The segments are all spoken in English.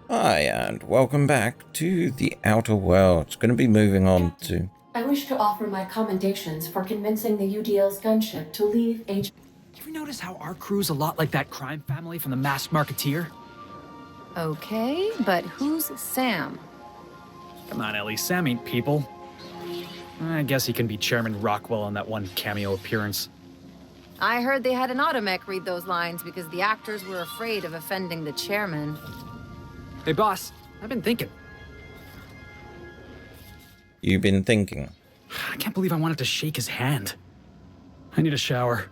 Hi, and welcome back to the Outer Worlds. Going to be moving on to... I wish to offer my commendations for convincing the UDL's gunship to leave H. You ever notice how our crew's a lot like that crime family from The Masked Marketeer? Okay, but who's Sam? Come on, Ellie, Sam ain't people. I guess he can be Chairman Rockwell on that one cameo appearance. I heard they had an automech read those lines because the actors were afraid of offending the chairman. Hey, boss, I've been thinking. You've been thinking? I can't believe I wanted to shake his hand. I need a shower.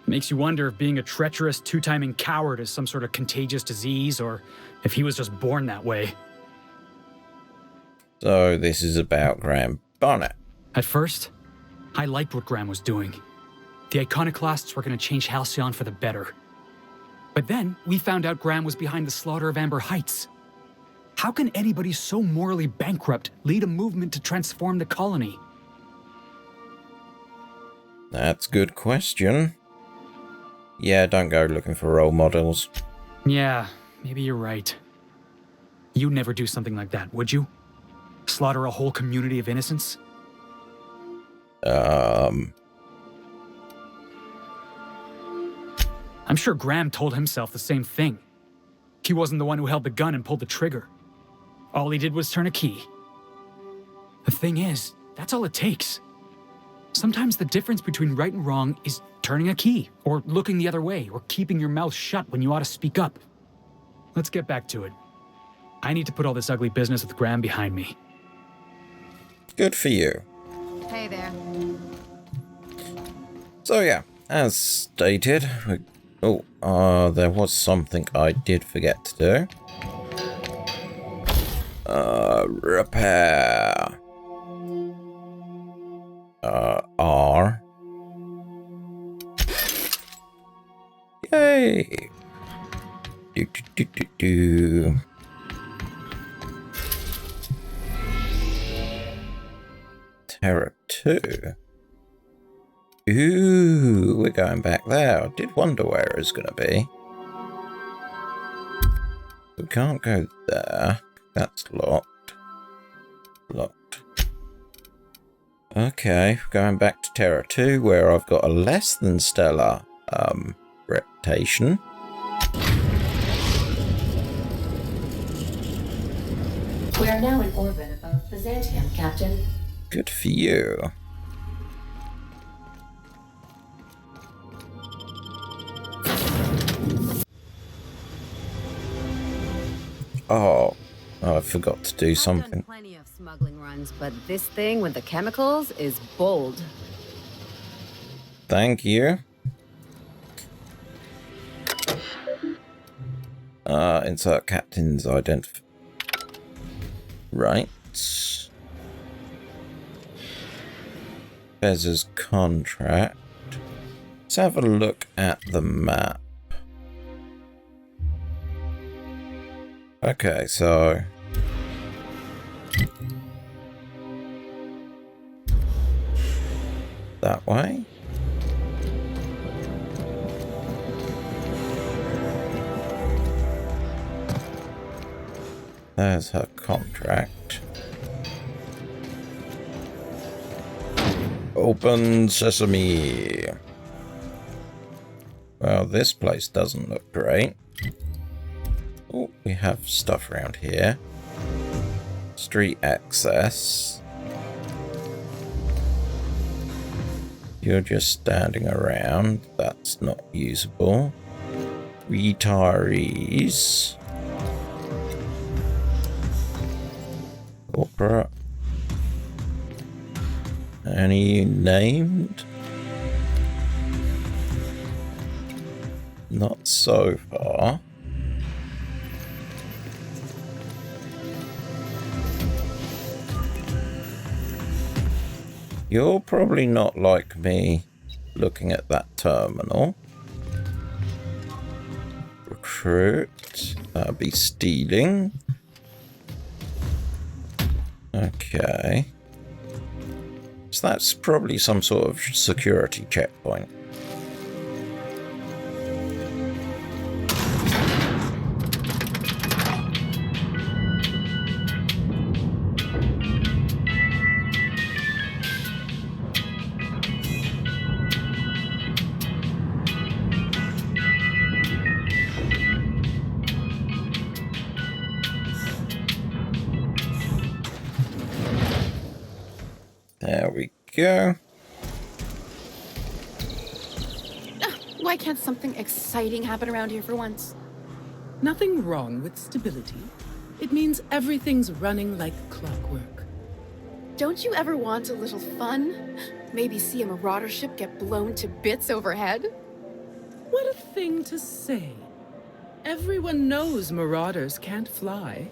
Makes you wonder if being a treacherous, two-timing coward is some sort of contagious disease, or if he was just born that way. So this is about Graham Barnett. At first, I liked what Graham was doing. The iconoclasts were going to change Halcyon for the better. But then, we found out Graham was behind the slaughter of Amber Heights. How can anybody so morally bankrupt lead a movement to transform the colony? That's a good question. Yeah, don't go looking for role models. Yeah, maybe you're right. You'd never do something like that, would you? Slaughter a whole community of innocents? I'm sure Graham told himself the same thing. He wasn't the one who held the gun and pulled the trigger. All he did was turn a key. The thing is, that's all it takes. Sometimes the difference between right and wrong is turning a key, or looking the other way, or keeping your mouth shut when you ought to speak up. Let's get back to it. I need to put all this ugly business with Graham behind me. Good for you. Hey there. So yeah, as stated, there was something I did forget to do. Repair. R. Yay! Do. Terra 2. Ooh, we're going back there. I did wonder where it was going to be. We can't go there. That's locked. Locked. Okay, going back to Terra 2, where I've got a less than stellar reputation. We are now in orbit above Byzantium, Captain. Good for you. Oh, I forgot to do I've something. done plenty of smuggling runs, but this thing with the chemicals is bold. Thank you. Insert captain's identity. Right. Bez's contract. Let's have a look at the map. Okay, so that way. There's her contract. Open sesame. Well, this place doesn't look great. Oh, we have stuff around here. Street access. You're just standing around. That's not usable. Retirees. Corporate. Any named? Not so far. You're probably not like me looking at that terminal. Recruit. That'd be stealing. Okay. So that's probably some sort of security checkpoint. Thank you. Why can't something exciting happen around here for once? Nothing wrong with stability. It means everything's running like clockwork. Don't you ever want a little fun? Maybe see a marauder ship get blown to bits overhead? What a thing to say. Everyone knows marauders can't fly.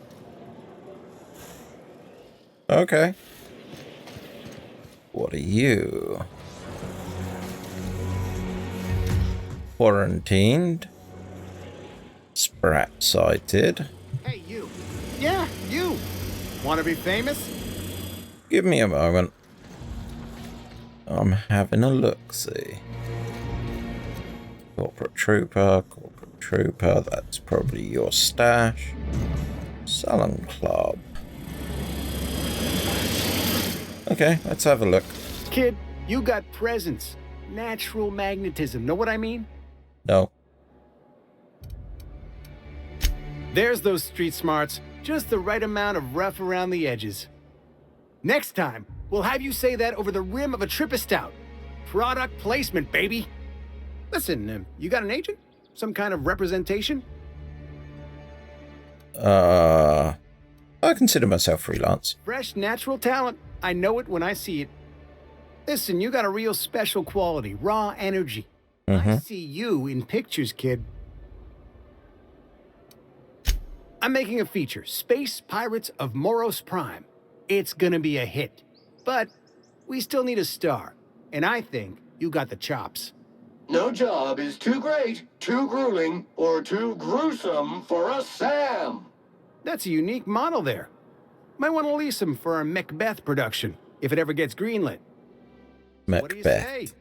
Okay. What are you? Quarantined. Sprat sighted. Hey, you. Yeah, you. Want to be famous? Give me a moment. I'm having a look-see. Corporate trooper, that's probably your stash. Salon club. Okay, let's have a look. Kid, you got presence. Natural magnetism, know what I mean? No. There's those street smarts. Just the right amount of rough around the edges. Next time, we'll have you say that over the rim of a Trippa Stout. Product placement, baby. Listen, you got an agent? Some kind of representation? I consider myself freelance. Fresh, natural talent. I know it when I see it. Listen, you got a real special quality, raw energy. I see you in pictures, kid. I'm making a feature, Space Pirates of Moros Prime. It's gonna be a hit. But we still need a star. And I think you got the chops. No job is too great, too grueling, or too gruesome for a Sam. That's a unique model there. Might want to lease him for our Macbeth production, if it ever gets greenlit. What do you say? Macbeth.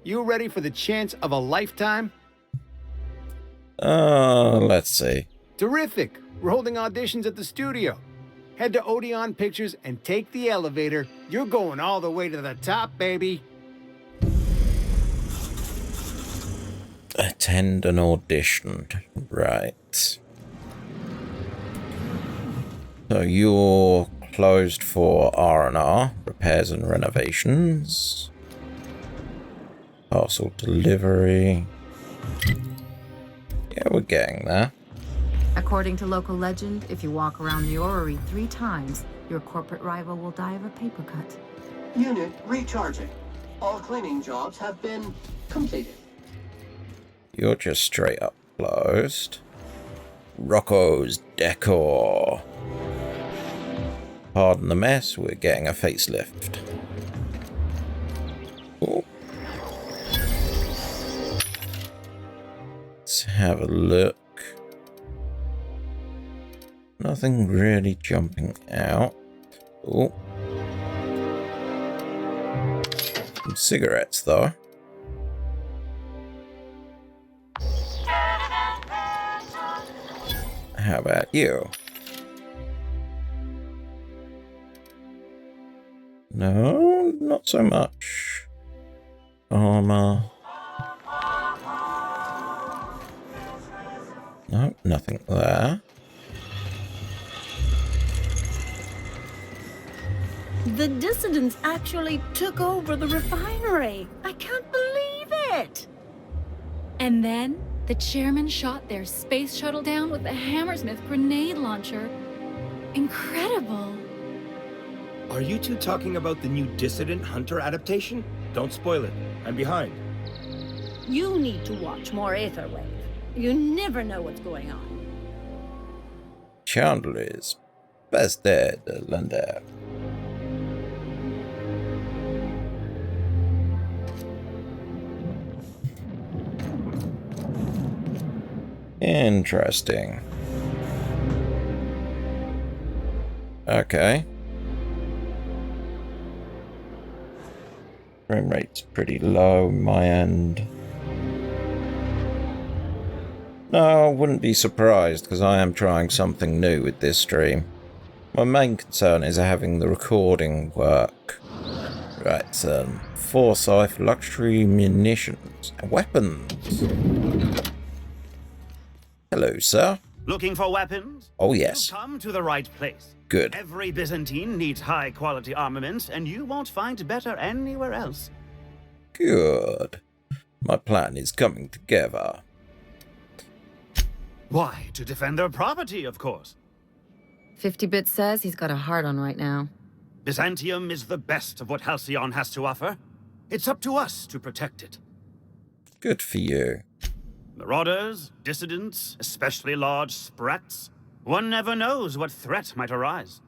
You ready for the chance of a lifetime? Let's see. Terrific. We're holding auditions at the studio. Head to Odeon Pictures and take the elevator. You're going all the way to the top, baby. Attend an audition. Right. So you're closed for R&R, repairs and renovations. Parcel delivery. Yeah, we're getting there. According to local legend, if you walk around the orrery 3 times, your corporate rival will die of a paper cut. Unit recharging. All cleaning jobs have been completed. You're just straight up closed. Rocco's Decor. Pardon the mess, we're getting a facelift. Ooh. Let's have a look. Nothing really jumping out. Oh. Some cigarettes though. How about you? No, not so much. Armor. No, nothing there. The dissidents actually took over the refinery. I can't believe it. And then the chairman shot their space shuttle down with the Hammersmith grenade launcher. Incredible. Are you two talking about the new Dissident Hunter adaptation? Don't spoil it. I'm behind. You need to watch more Aetherwave. You never know what's going on. Chandler's best dead, Lander. Interesting. Okay. Frame rate's pretty low, my end. No, I wouldn't be surprised, because I am trying something new with this stream. My main concern is having the recording work. Right, Forsyth, luxury munitions, and weapons. Hello, sir. Looking for weapons? Oh, yes. You've come to the right place. Good. Every Byzantine needs high-quality armaments, and you won't find better anywhere else. Good. My plan is coming together. Why? To defend their property, of course. 50-Bit says he's got a hard on right now. Byzantium is the best of what Halcyon has to offer. It's up to us to protect it. Good for you. Marauders, dissidents, especially large sprats. One never knows what threat might arise.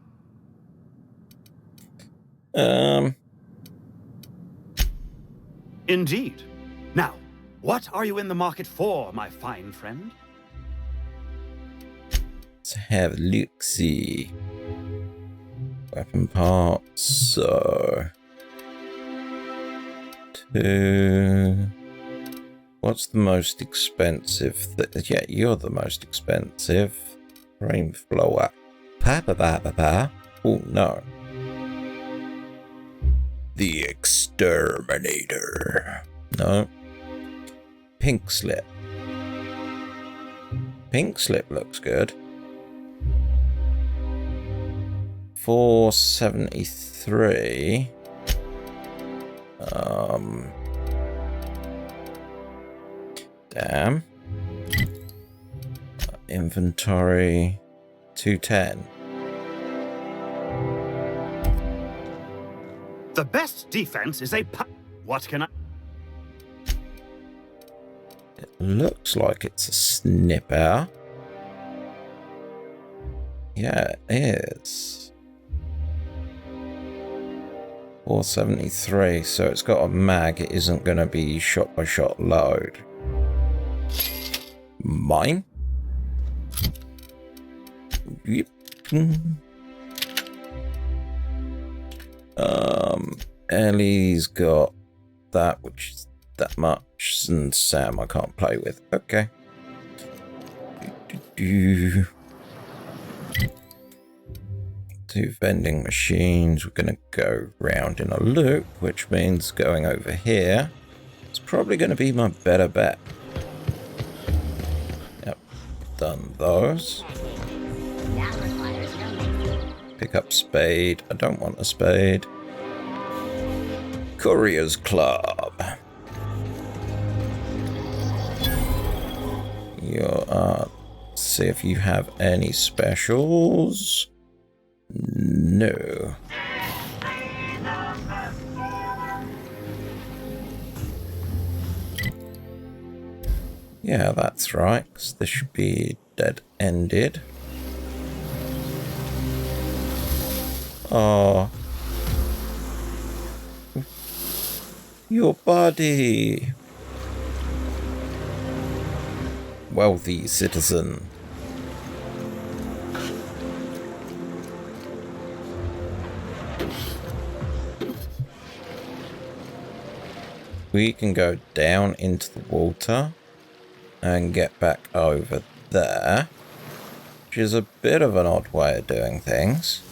Indeed. Now, what are you in the market for, my fine friend? Let's have a look-see. Weapon parts, so... What's the most expensive? Yeah, you're the most expensive. Rainflower. Oh, no. The Exterminator. No. Pink Slip. Pink Slip looks good. 473. Damn. Inventory 210. The best defense is a What can I... It looks like it's a snipper. Yeah, it is. 473, so it's got a mag. It isn't going to be shot-by-shot load. Mine? Yep. Ellie's got that, which is that much, and Sam I can't play with. Okay. Two vending machines. We're gonna go round in a loop, which means going over here. It's probably gonna be my better bet. Yep, done those. Pick up spade. I don't want a spade. Courier's Club. See if you have any specials. No. Yeah, that's right, 'cause this should be dead-ended. Oh. Your body. Wealthy citizen. We can go down into the water and get back over there, which is a bit of an odd way of doing things.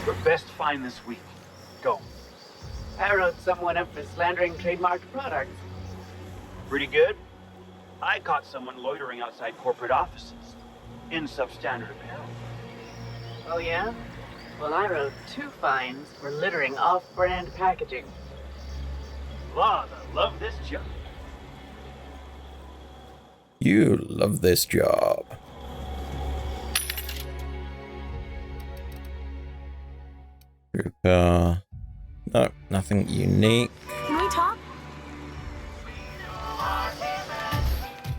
Your best find this week. Go. I wrote someone up for slandering trademarked products. Pretty good. I caught someone loitering outside corporate offices in substandard apparel. Oh yeah? Well, I wrote 2 fines for littering off-brand packaging. Lord, I love this job. You love this job. Trooper. No, nothing unique. Can we talk?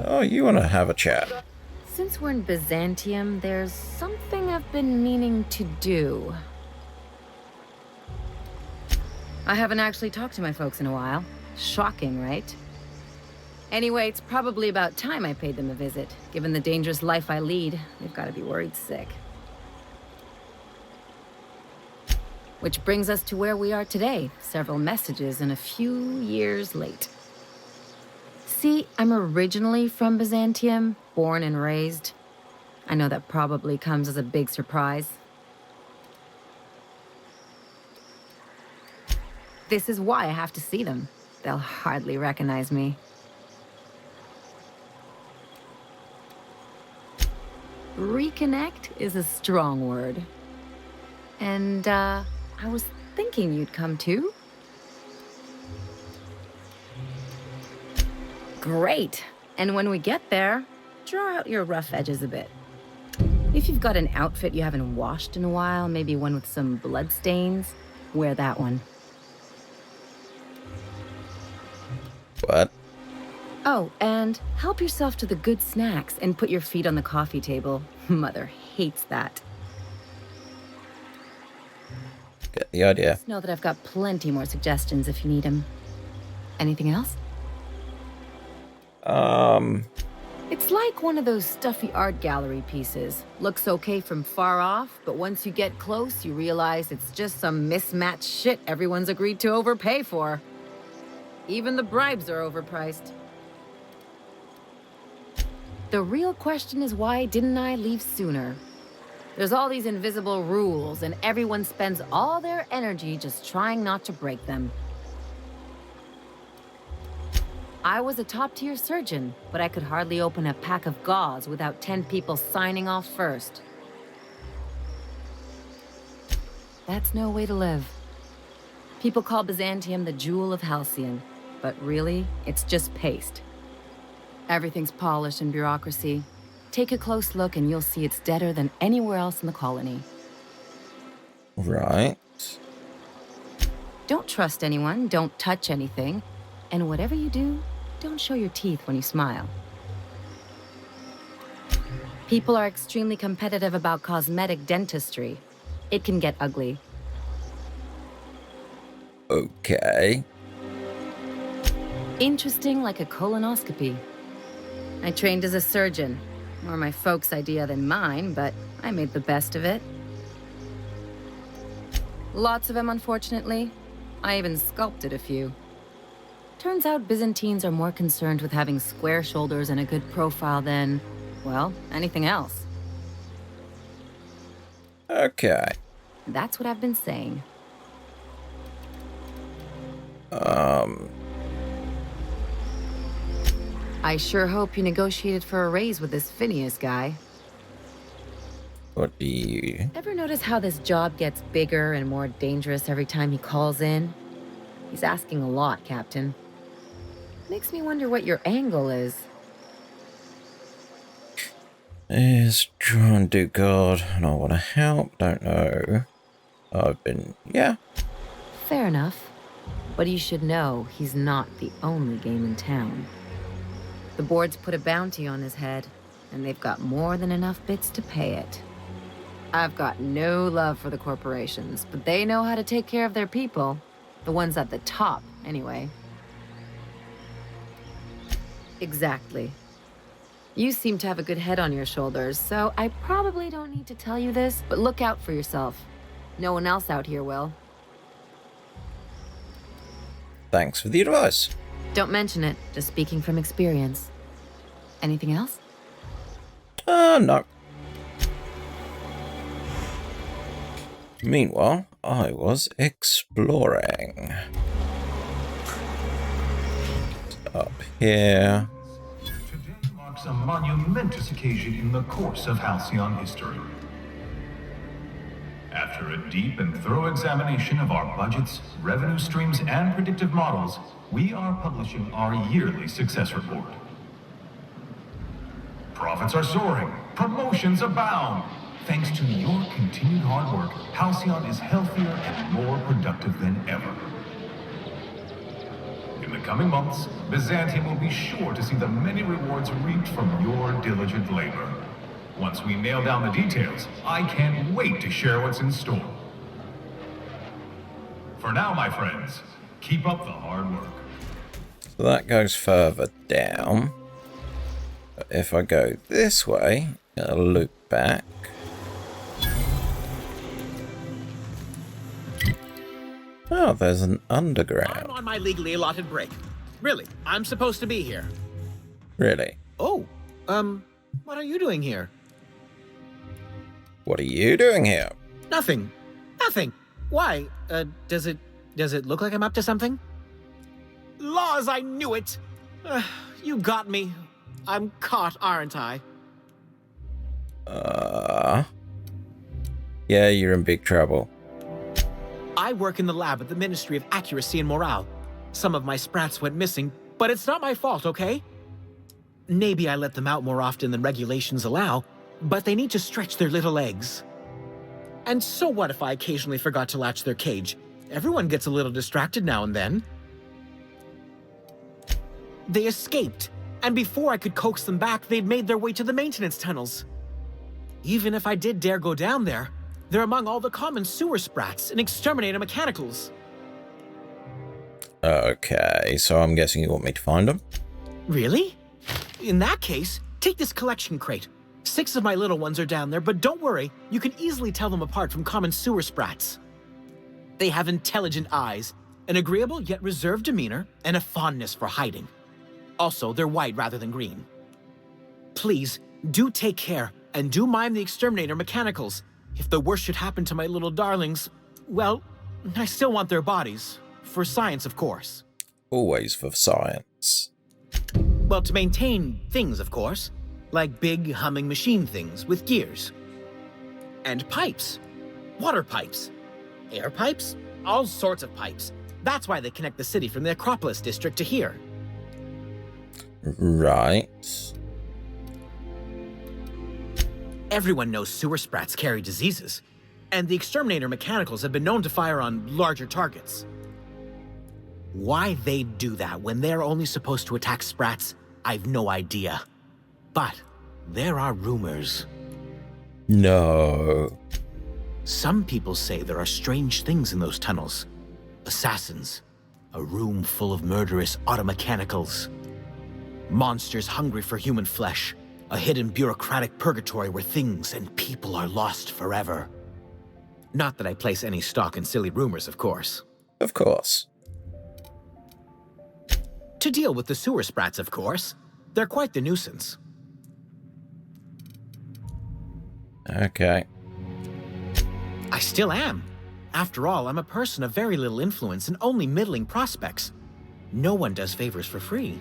Oh, you want to have a chat? Since we're in Byzantium, there's something I've been meaning to do. I haven't actually talked to my folks in a while. Shocking, right? Anyway, it's probably about time I paid them a visit. Given the dangerous life I lead, they've got to be worried sick. Which brings us to where we are today. Several messages and a few years late. See, I'm originally from Byzantium, born and raised. I know that probably comes as a big surprise. This is why I have to see them. They'll hardly recognize me. Reconnect is a strong word. And, I was thinking you'd come too. Great. And when we get there, draw out your rough edges a bit. If you've got an outfit you haven't washed in a while, maybe one with some blood stains, wear that one. What? Oh, and help yourself to the good snacks and put your feet on the coffee table. Mother hates that. Get the idea. Just know that I've got plenty more suggestions if you need them. Anything else? It's like one of those stuffy art gallery pieces. Looks okay from far off, but once you get close, you realize it's just some mismatched shit everyone's agreed to overpay for. Even the bribes are overpriced. The real question is, why didn't I leave sooner? There's all these invisible rules, and everyone spends all their energy just trying not to break them. I was a top-tier surgeon, but I could hardly open a pack of gauze without 10 people signing off first. That's no way to live. People call Byzantium the jewel of Halcyon, but really, it's just paste. Everything's polished and bureaucracy. Take a close look and you'll see it's deader than anywhere else in the colony. Right. Don't trust anyone, don't touch anything, and whatever you do, don't show your teeth when you smile. People are extremely competitive about cosmetic dentistry. It can get ugly. Okay. Interesting like a colonoscopy. I trained as a surgeon. More my folks' idea than mine, but I made the best of it. Lots of them, unfortunately. I even sculpted a few. Turns out Byzantines are more concerned with having square shoulders and a good profile than, well, anything else. Okay. That's what I've been saying. I sure hope you negotiated for a raise with this Phineas guy. What do you... Ever notice how this job gets bigger and more dangerous every time he calls in? He's asking a lot, Captain. Makes me wonder what your angle is. Is try and do God, and I want to help, don't know. Yeah. Fair enough. But you should know he's not the only game in town. The board's put a bounty on his head, and they've got more than enough bits to pay it. I've got no love for the corporations, but they know how to take care of their people. The ones at the top, anyway. Exactly. You seem to have a good head on your shoulders, so I probably don't need to tell you this, but look out for yourself. No one else out here will. Thanks for the advice. Don't mention it, just speaking from experience. Anything else? No. Meanwhile, I was exploring. Up here. Today marks a monumentous occasion in the course of Halcyon history. After a deep and thorough examination of our budgets, revenue streams, and predictive models, we are publishing our yearly success report. Profits are soaring, promotions abound. Thanks to your continued hard work, Halcyon is healthier and more productive than ever. In the coming months, Byzantium will be sure to see the many rewards reaped from your diligent labor. Once we nail down the details, I can't wait to share what's in store. For now, my friends, keep up the hard work. So that goes further down. But if I go this way, it'll loop back. Oh, there's an underground. I'm on my legally allotted break. Really, I'm supposed to be here. Really? Oh, what are you doing here? What are you doing here? Nothing. Nothing. Why? Does it look like I'm up to something? Laws, I knew it! You got me. I'm caught, aren't I? Yeah, you're in big trouble. I work in the lab at the Ministry of Accuracy and Morale. Some of my sprats went missing, but it's not my fault, okay? Maybe I let them out more often than regulations allow, but they need to stretch their little legs. And so what if I occasionally forgot to latch their cage? Everyone gets a little distracted now and then. They escaped, and before I could coax them back, they'd made their way to the maintenance tunnels. Even if I did dare go down there, they're among all the common sewer sprats and exterminator mechanicals. Okay, so I'm guessing you want me to find them? Really? In that case, take this collection crate. 6 of my little ones are down there, but don't worry, you can easily tell them apart from common sewer sprats. They have intelligent eyes, an agreeable yet reserved demeanor, and a fondness for hiding. Also, they're white rather than green. Please, do take care, and do mind the exterminator mechanicals. If the worst should happen to my little darlings, well, I still want their bodies. For science, of course. Always for science. Well, to maintain things, of course. Like big, humming machine things with gears. And pipes. Water pipes. Air pipes. All sorts of pipes. That's why they connect the city from the Acropolis district to here. Right. Everyone knows sewer sprats carry diseases. And the exterminator mechanicals have been known to fire on larger targets. Why they'd do that when they're only supposed to attack sprats, I've no idea. But there are rumors. No. Some people say there are strange things in those tunnels. Assassins. A room full of murderous automechanicals. Monsters hungry for human flesh. A hidden bureaucratic purgatory where things and people are lost forever. Not that I place any stock in silly rumors, of course. Of course. To deal with the sewer sprats, of course. They're quite the nuisance. Okay. I still am. After all, I'm a person of very little influence and only middling prospects. No one does favors for free.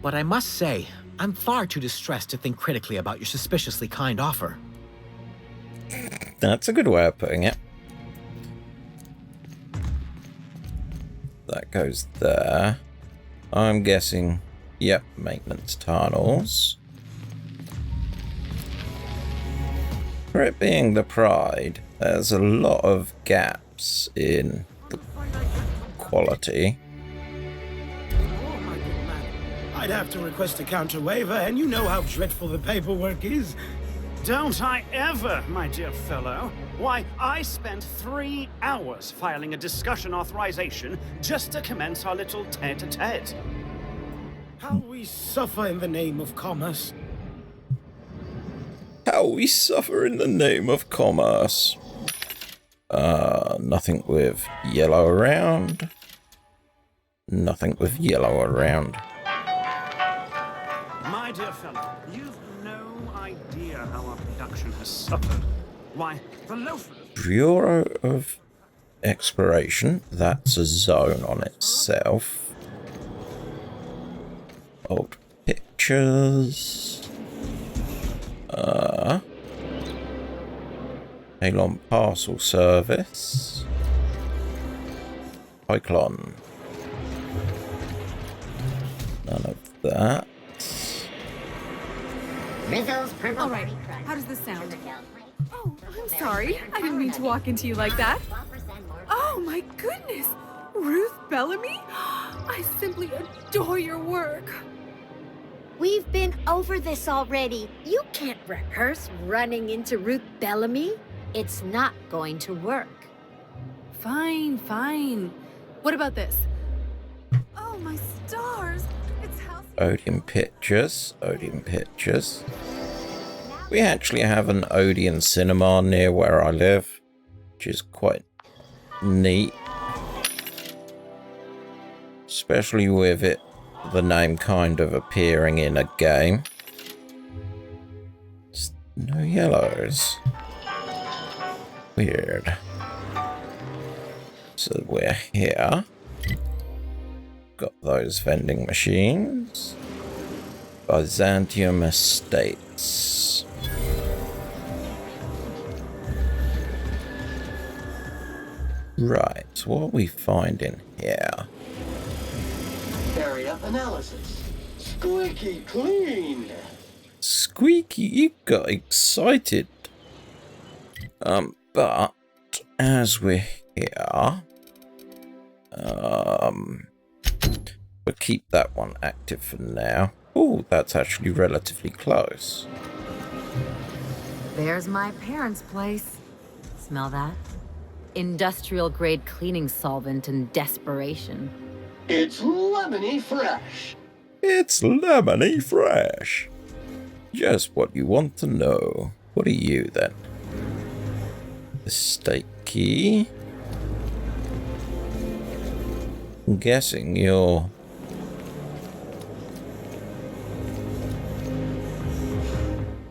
But I must say, I'm far too distressed to think critically about your suspiciously kind offer. That's a good way of putting it. That goes there. I'm guessing, yep, maintenance tunnels. For it being the Pride, there's a lot of gaps in the quality. I'd have to request a counter waiver, and you know how dreadful the paperwork is. Don't I ever, my dear fellow. Why, I spent 3 hours filing a discussion authorization just to commence our little tete-a-tete. How we suffer in the name of commerce. How we suffer in the name of commerce. Nothing with yellow around. Nothing with yellow around. My dear fellow, you've no idea how our production has suffered. Why, the loafers... Bureau of Exploration. That's a zone on itself. Old pictures. Alon Parcel Service. Cyclone. None of that. Rizzo's purple. All right, how does this sound? Oh, I'm sorry. I didn't mean to walk into you like that. Oh my goodness! Ruth Bellamy? I simply adore your work. We've been over this already. You can't rehearse running into Ruth Bellamy. It's not going to work. Fine, fine. What about this? Oh, my stars! It's Halcyon. Odeon Pictures. Odeon Pictures. We actually have an Odeon cinema near where I live, which is quite neat. Especially with it, the name kind of appearing in a game. Just no yellows. Weird. So we're here. Got those vending machines. Byzantium Estates. Right, so what are we finding here? Area analysis. Squeaky clean. Squeaky, you got excited. But as we're here, we'll keep that one active for now. Oh, that's actually relatively close. There's my parents' place. Smell that? Industrial grade cleaning solvent and desperation. It's lemony fresh. It's lemony fresh. Just what you want to know. What are you then? Estate key. I'm guessing you're...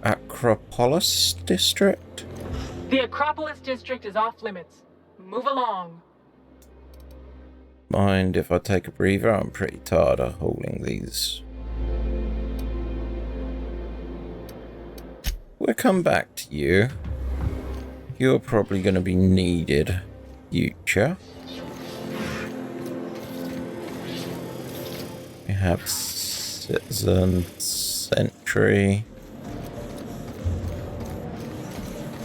Acropolis district? The Acropolis district is off limits. Move along. Mind if I take a breather? I'm pretty tired of holding these. We'll come back to you. You're probably going to be needed, future. We have citizen, sentry.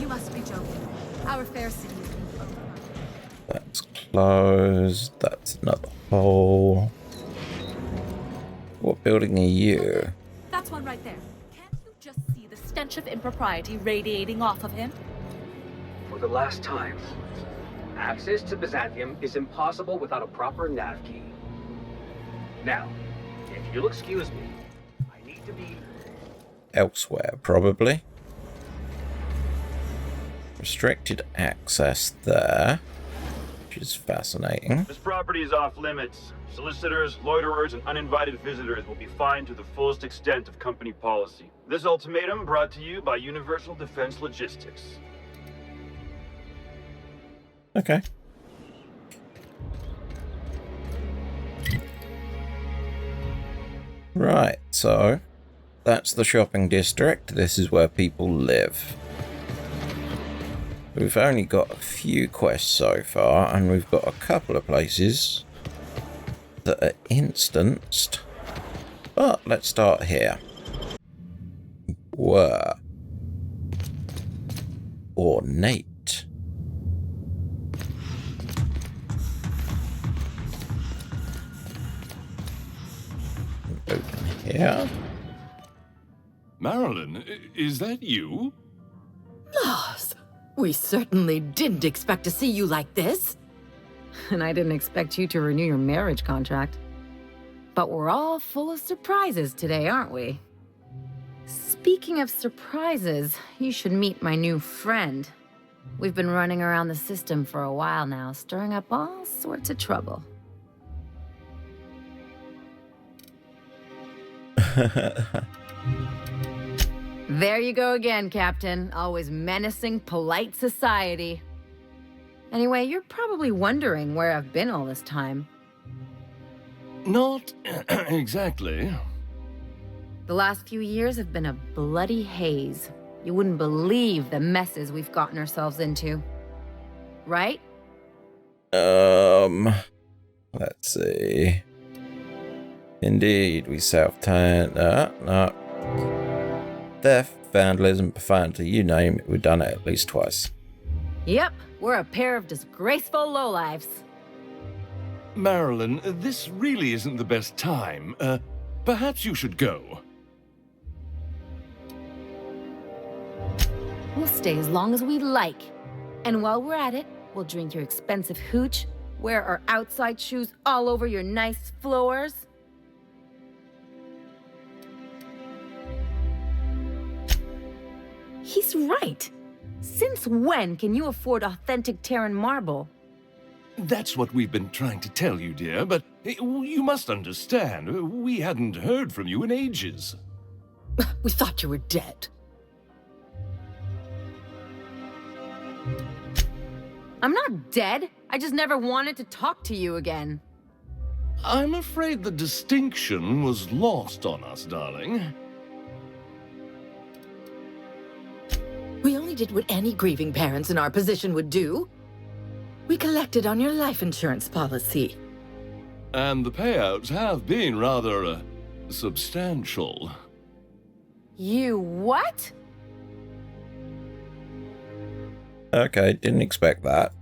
You must be joking. Our fair city is being closed. That's closed. That's another hole. What building are you? That's one right there. Can't you just see the stench of impropriety radiating off of him? For the last time, access to Byzantium is impossible without a proper nav key. Now, if you'll excuse me, I need to be... Elsewhere, probably. Restricted access there, which is fascinating. This property is off limits. Solicitors, loiterers, and uninvited visitors will be fined to the fullest extent of company policy. This ultimatum brought to you by Universal Defense Logistics. Okay. Right, so that's the shopping district. This is where people live. We've only got a few quests so far, and we've got a couple of places that are instanced. But let's start here. Were ornate. Open here. Marilyn, is that you? Lars, we certainly didn't expect to see you like this. And I didn't expect you to renew your marriage contract. But we're all full of surprises today, aren't we? Speaking of surprises, you should meet my new friend. We've been running around the system for a while now, stirring up all sorts of trouble. There you go again, Captain. Always menacing polite society. Anyway, you're probably wondering where I've been all this time. Not exactly. The last few years have been a bloody haze. You wouldn't believe the messes we've gotten ourselves into. Right? Let's see. Indeed, we self-turned. No. Theft, vandalism, profanity, you name it, we've done it at least twice. Yep, we're a pair of disgraceful lowlifes. Marilyn, this really isn't the best time. Perhaps you should go. We'll stay as long as we like. And while we're at it, we'll drink your expensive hooch, wear our outside shoes all over your nice floors. He's right. Since when can you afford authentic Terran marble? That's what we've been trying to tell you, dear, but you must understand, we hadn't heard from you in ages. We thought you were dead. I'm not dead. I just never wanted to talk to you again. I'm afraid the distinction was lost on us, darling. We only did what any grieving parents in our position would do. We collected on your life insurance policy. And the payouts have been rather, substantial. You what? Okay, didn't expect that.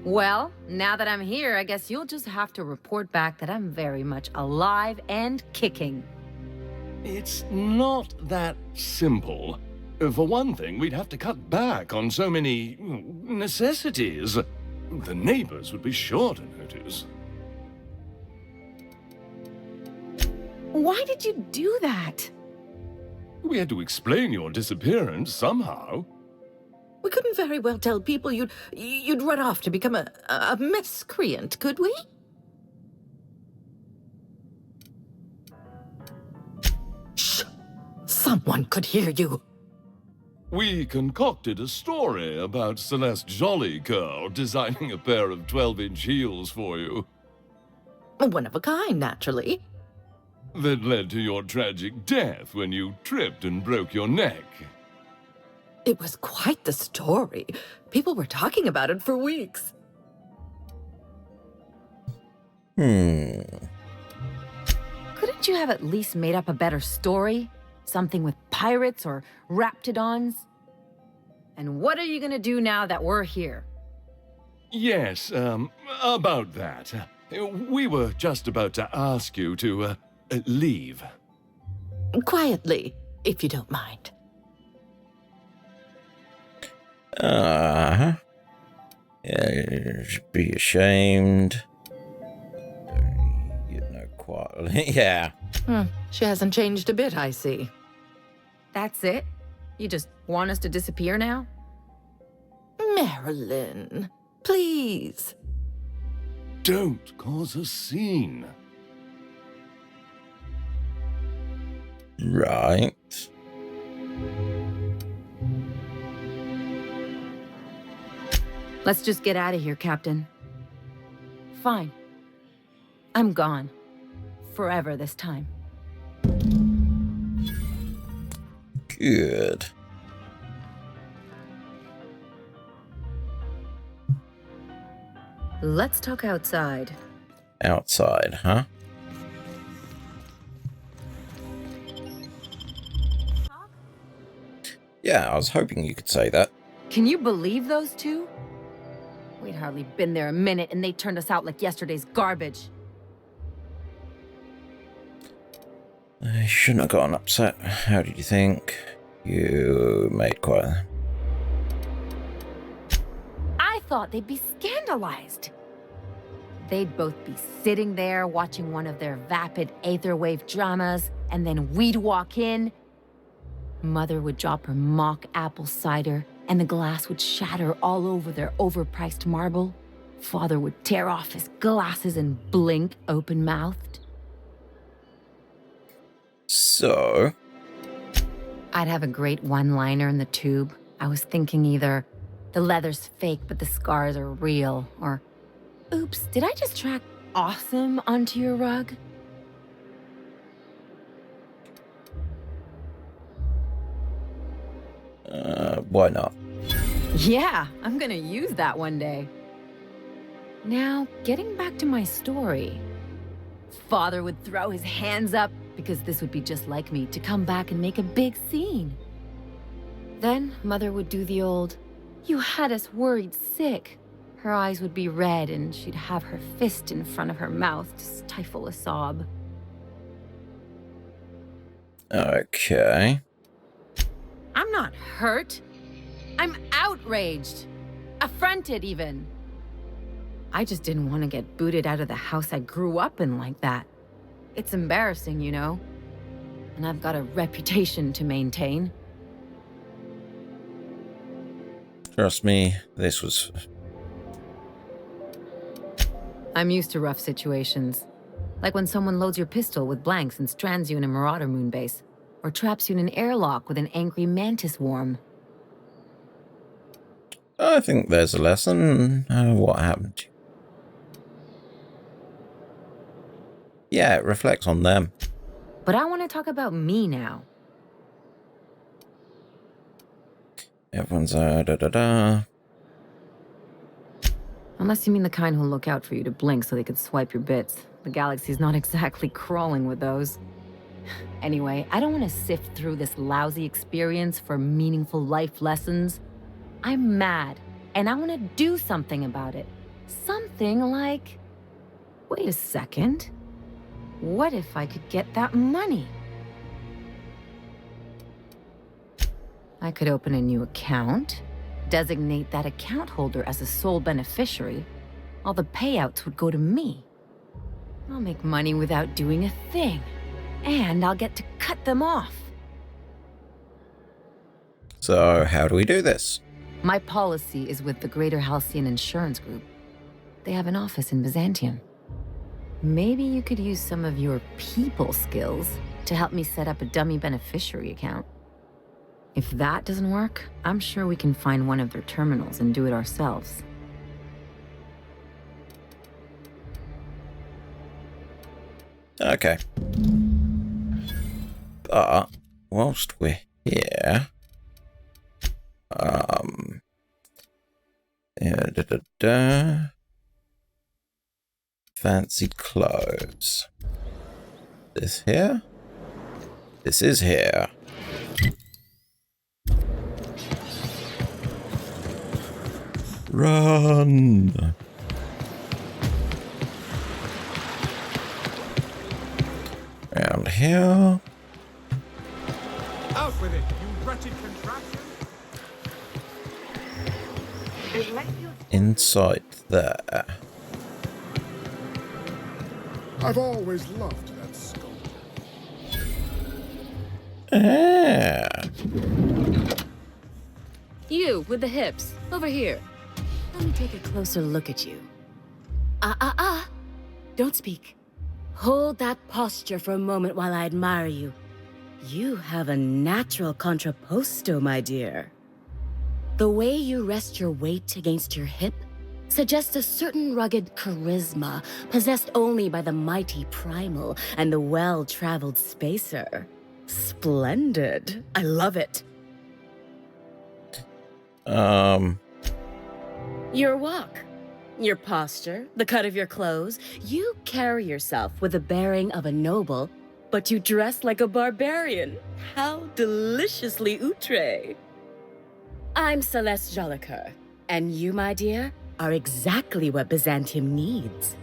Well, now that I'm here, I guess you'll just have to report back that I'm very much alive and kicking. It's not that simple. For one thing, we'd have to cut back on so many necessities. The neighbors would be sure to notice. Why did you do that? We had to explain your disappearance somehow. We couldn't very well tell people you'd run off to become a miscreant, could we? Shh! Someone could hear you. We concocted a story about Celeste Jollycurl designing a pair of 12-inch heels for you. One of a kind, naturally. That led to your tragic death when you tripped and broke your neck. It was quite the story. People were talking about it for weeks. Couldn't you have at least made up a better story? Something with pirates or raptidons? And what are you gonna do now that we're here? Yes, about that. We were just about to ask you to, leave. Quietly, if you don't mind. Yeah, you should be ashamed. You know, quietly. Yeah. She hasn't changed a bit, I see. That's it? You just want us to disappear now? Marilyn, please. Don't cause a scene. Right. Let's just get out of here, Captain. Fine. I'm gone. Forever this time. Good. Let's talk outside. Outside, huh? Yeah, I was hoping you could say that. Can you believe those two? We'd hardly been there a minute and they turned us out like yesterday's garbage. I shouldn't have gotten upset. How did you think? You made quite a... I thought they'd be scandalized. They'd both be sitting there watching one of their vapid aetherwave dramas, and then we'd walk in. Mother would drop her mock apple cider, and the glass would shatter all over their overpriced marble. Father would tear off his glasses and blink open-mouthed. So? I'd have a great one-liner in the tube. I was thinking either, the leather's fake but the scars are real, or, oops, did I just track awesome onto your rug? Why not? Yeah, I'm gonna use that one day. Now, getting back to my story. Father would throw his hands up, because this would be just like me, to come back and make a big scene. Then, Mother would do the old, "You had us worried sick." Her eyes would be red, and she'd have her fist in front of her mouth to stifle a sob. Okay. I'm not hurt. I'm outraged. Affronted, even. I just didn't want to get booted out of the house I grew up in like that. It's embarrassing, you know? And I've got a reputation to maintain. Trust me, this was... I'm used to rough situations. Like when someone loads your pistol with blanks and strands you in a Marauder moonbase, or traps you in an airlock with an angry mantis worm. I think there's a lesson. What happened? Yeah, it reflects on them. But I want to talk about me now. Everyone's da-da-da. Unless you mean the kind who'll look out for you to blink so they could swipe your bits. The galaxy's not exactly crawling with those. Anyway, I don't want to sift through this lousy experience for meaningful life lessons. I'm mad, and I want to do something about it. Something like... Wait a second. What if I could get that money? I could open a new account, designate that account holder as a sole beneficiary. All the payouts would go to me. I'll make money without doing a thing. And I'll get to cut them off. So, how do we do this? My policy is with the Greater Halcyon Insurance Group. They have an office in Byzantium. Maybe you could use some of your people skills to help me set up a dummy beneficiary account. If that doesn't work, I'm sure we can find one of their terminals and do it ourselves. Okay. But, whilst we're here... Fancy clothes. This here? This is here. Run! Around here. Out with it, you wretched contraption! Inside there. I've always loved that skull. You, with the hips. Over here. Let me take a closer look at you. Don't speak. Hold that posture for a moment while I admire you. You have a natural contrapposto, my dear. The way you rest your weight against your hip suggests a certain rugged charisma possessed only by the mighty primal and the well-traveled spacer. Splendid. I love it. Your walk, your posture, the cut of your clothes. You carry yourself with the bearing of a noble, but you dress like a barbarian. How deliciously outre. I'm Celeste Jolicoeur, and you, my dear, are exactly what Byzantium needs.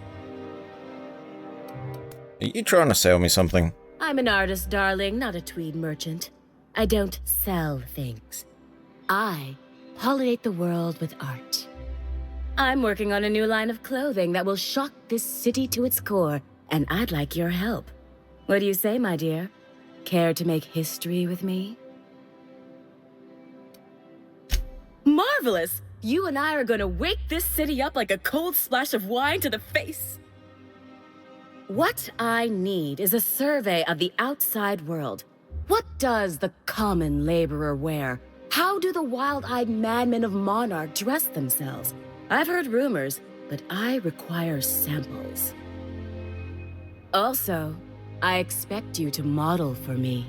Are you trying to sell me something? I'm an artist, darling, not a tweed merchant. I don't sell things. I pollinate the world with art. I'm working on a new line of clothing that will shock this city to its core, and I'd like your help. What do you say, my dear? Care to make history with me? Marvelous! You and I are gonna wake this city up like a cold splash of wine to the face. What I need is a survey of the outside world. What does the common laborer wear? How do the wild-eyed madmen of Monarch dress themselves? I've heard rumors, but I require samples. Also, I expect you to model for me.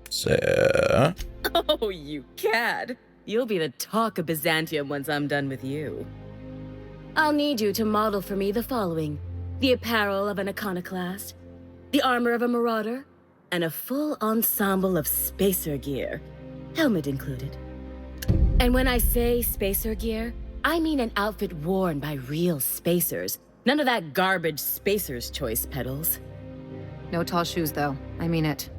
Sir? Oh, you cad! You'll be the talk of Byzantium once I'm done with you. I'll need you to model for me the following: the apparel of an iconoclast, the armor of a marauder, and a full ensemble of spacer gear, helmet included. And when I say spacer gear, I mean an outfit worn by real spacers. None of that garbage spacer's choice pedals. No tall shoes, though. I mean it.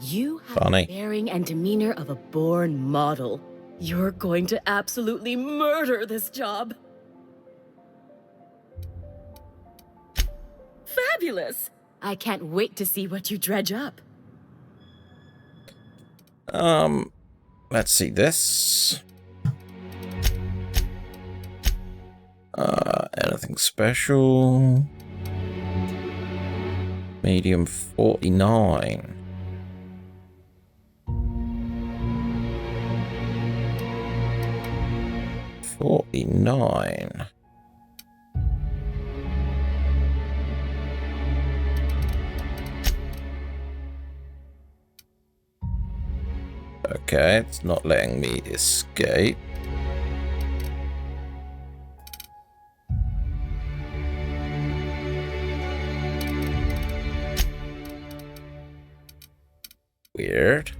You have the bearing and demeanor of a born model. You're going to absolutely murder this job. Fabulous! I can't wait to see what you dredge up. Let's see this. Anything special? Medium 49. $49. Okay, it's not letting me escape. weird.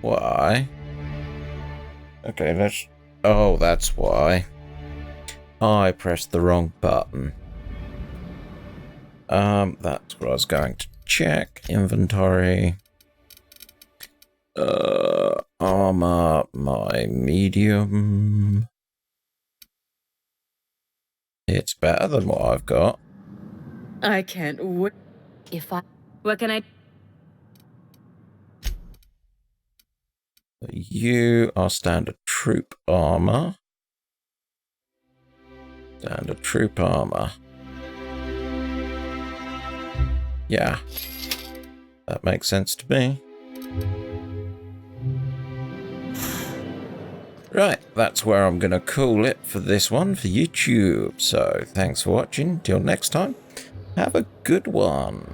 Why? Okay, let's... Oh, that's why. I pressed the wrong button. That's what I was going to check. Inventory. Armor, my medium. It's better than what I've got. I can't wait. What can I... You are standard troop armor. Standard troop armor. Yeah. That makes sense to me. Right, that's where I'm going to call it for this one for YouTube. So, thanks for watching. Till next time, have a good one.